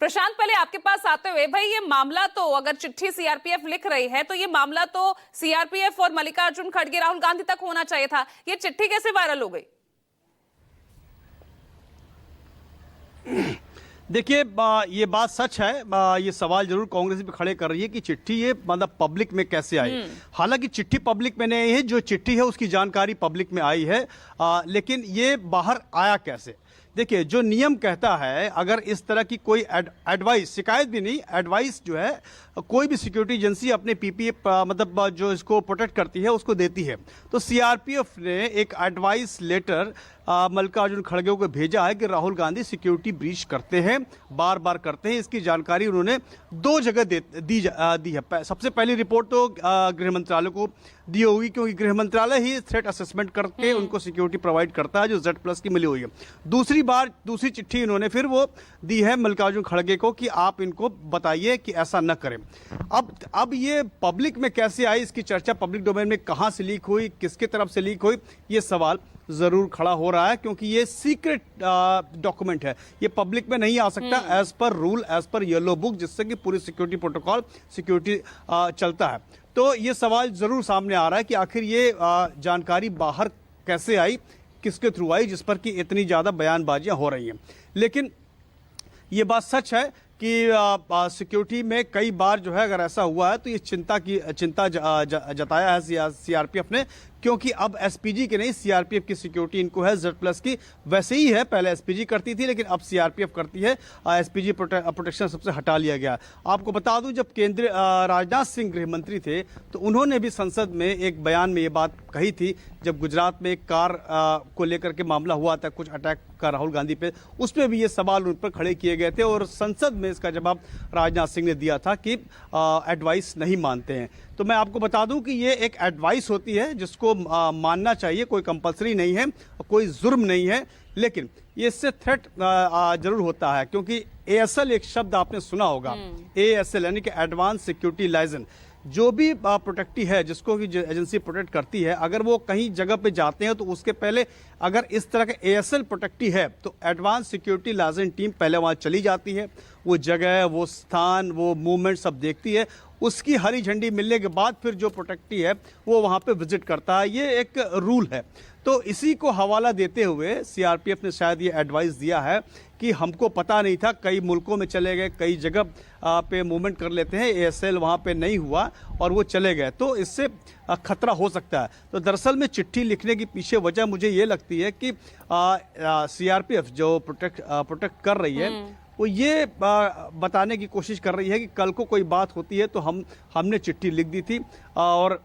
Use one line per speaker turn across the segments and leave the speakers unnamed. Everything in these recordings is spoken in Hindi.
प्रशांत, पहले आपके पास आते हुए भाई, ये मामला तो अगर चिट्ठी सीआरपीएफ लिख रही है तो ये मामला तो सीआरपीएफ और मल्लिकार्जुन खड़गे राहुल गांधी तक होना चाहिए था। ये चिट्ठी कैसे वायरल हो गई?
देखिए, ये बात सच है। ये सवाल जरूर कांग्रेस भी खड़े कर रही है कि चिट्ठी ये मतलब पब्लिक में कैसे आई। हालांकि चिट्ठी पब्लिक में नहीं है, जो चिट्ठी है उसकी जानकारी पब्लिक में आई है, लेकिन ये बाहर आया कैसे। देखिए, जो नियम कहता है, अगर इस तरह की कोई एडवाइस, शिकायत भी नहीं, एडवाइस जो है कोई भी सिक्योरिटी एजेंसी अपने पीपीए मतलब जो इसको प्रोटेक्ट करती है उसको देती है, तो सीआरपीएफ ने एक एडवाइस लेटर मल्लिकार्जुन खड़गे को भेजा है कि राहुल गांधी सिक्योरिटी ब्रीच करते हैं, बार बार करते हैं। इसकी जानकारी उन्होंने दो जगह दी है। सबसे पहली रिपोर्ट तो गृह मंत्रालय को दी होगी, क्योंकि गृह मंत्रालय ही थ्रेट असेसमेंट करके उनको सिक्योरिटी प्रोवाइड करता है, जो Z+ की मिली हुई है। दूसरी चिट्ठी इन्होंने फिर वो दी है मल्लिकार्जुन खड़गे को कि आप इनको बताइए कि ऐसा न करें। अब ये पब्लिक में कैसे आई, इसकी चर्चा पब्लिक डोमेन में कहां से लीक हुई, किसके तरफ से लीक हुई, ये सवाल जरूर खड़ा हो रहा है, क्योंकि ये सीक्रेट डॉक्यूमेंट है, ये पब्लिक में नहीं आ सकता as per rule, as per yellow book, जिससे कि पूरी सिक्योरिटी प्रोटोकॉल सिक्योरिटी चलता है। तो ये सवाल जरूर सामने आ रहा है कि आखिर ये जानकारी बाहर कैसे आई, किसके थ्रू आई, जिस पर कि इतनी ज्यादा बयानबाजियां हो रही हैं। लेकिन ये बात सच है कि सिक्योरिटी में कई बार जो है अगर ऐसा हुआ है तो ये चिंता जताया है सीआरपीएफ ने, क्योंकि अब एसपीजी की नहीं, सीआरपीएफ की सिक्योरिटी इनको है, Z+ की वैसे ही है। पहले एसपीजी करती थी, लेकिन अब सीआरपीएफ करती है। एसपीजी प्रोटेक्शन सबसे हटा लिया गया। आपको बता दूं, जब केंद्रीय राजनाथ सिंह गृह मंत्री थे तो उन्होंने भी संसद में एक बयान में ये बात कही थी, जब गुजरात में एक कार को लेकर के मामला हुआ था, कुछ अटैक का राहुल गांधी पे, उसमें भी ये सवाल उन पर खड़े किए गए थे और संसद में इसका जवाब राजनाथ सिंह ने दिया था कि एडवाइस नहीं मानते हैं। तो मैं आपको बता दूं कि ये एक एडवाइस होती है जिसको मानना चाहिए, कोई कंपलसरी नहीं है, कोई जुर्म नहीं है, लेकिन ये इससे थ्रेट जरूर होता है, क्योंकि ASL एक शब्द आपने सुना होगा, ASL यानी कि एडवांस सिक्योरिटी लाइसेंस। जो भी प्रोटेक्टी है, जिसको भी जो एजेंसी प्रोटेक्ट करती है, अगर वो कहीं जगह पे जाते हैं तो उसके पहले अगर इस तरह का ASL प्रोटेक्टी है तो एडवांस सिक्योरिटी लाइसेंस टीम पहले वहां चली जाती है, वो जगह, वो स्थान, वो मूवमेंट सब देखती है, उसकी हरी झंडी मिलने के बाद फिर जो प्रोटेक्टी है वो वहां पे विजिट करता है। ये एक रूल है। तो इसी को हवाला देते हुए सीआरपीएफ ने शायद ये एडवाइस दिया है कि हमको पता नहीं था, कई मुल्कों में चले गए, कई जगह पे मूवमेंट कर लेते हैं, ASL वहां पे नहीं हुआ और वो चले गए, तो इससे खतरा हो सकता है। तो दरअसल में चिट्ठी लिखने की पीछे वजह मुझे ये लगती है कि सीआरपीएफ जो प्रोटेक्ट कर रही है, वो ये बताने की कोशिश कर रही है कि कल को कोई बात होती है तो हमने चिट्ठी लिख दी थी, और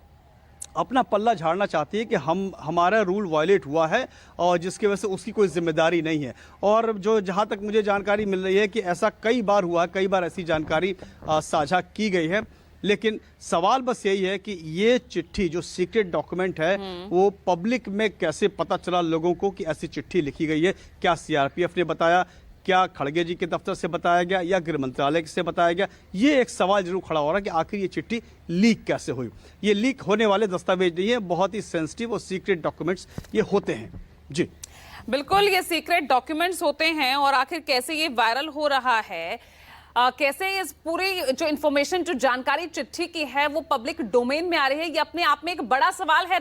अपना पल्ला झाड़ना चाहती है कि हमारा रूल वायलेट हुआ है और जिसकी वजह से उसकी कोई जिम्मेदारी नहीं है। और जो जहां तक मुझे जानकारी मिल रही है कि ऐसा कई बार हुआ, कई बार ऐसी जानकारी साझा की गई है। लेकिन सवाल बस यही है कि ये चिट्ठी जो सीक्रेट डॉक्यूमेंट है वो पब्लिक में कैसे पता चला लोगों को कि ऐसी चिट्ठी लिखी गई है। क्या सीआरपीएफ ने बताया, क्या खड़गे जी के दफ्तर से बताया गया, या गृह मंत्रालय से बताया गया? ये एक सवाल जरूर खड़ा हो रहा है कि आखिर ये चिट्ठी लीक कैसे हुई। ये लीक होने वाले दस्तावेज नहीं है, बहुत ही सेंसिटिव और सीक्रेट डॉक्यूमेंट्स ये होते हैं। जी
बिल्कुल, ये सीक्रेट डॉक्यूमेंट्स होते हैं। और आखिर कैसे ये वायरल हो रहा है, कैसे इस पूरी जो इंफॉर्मेशन, जो जानकारी चिट्ठी की है वो पब्लिक डोमेन में आ रही है, ये अपने आप में एक बड़ा सवाल है।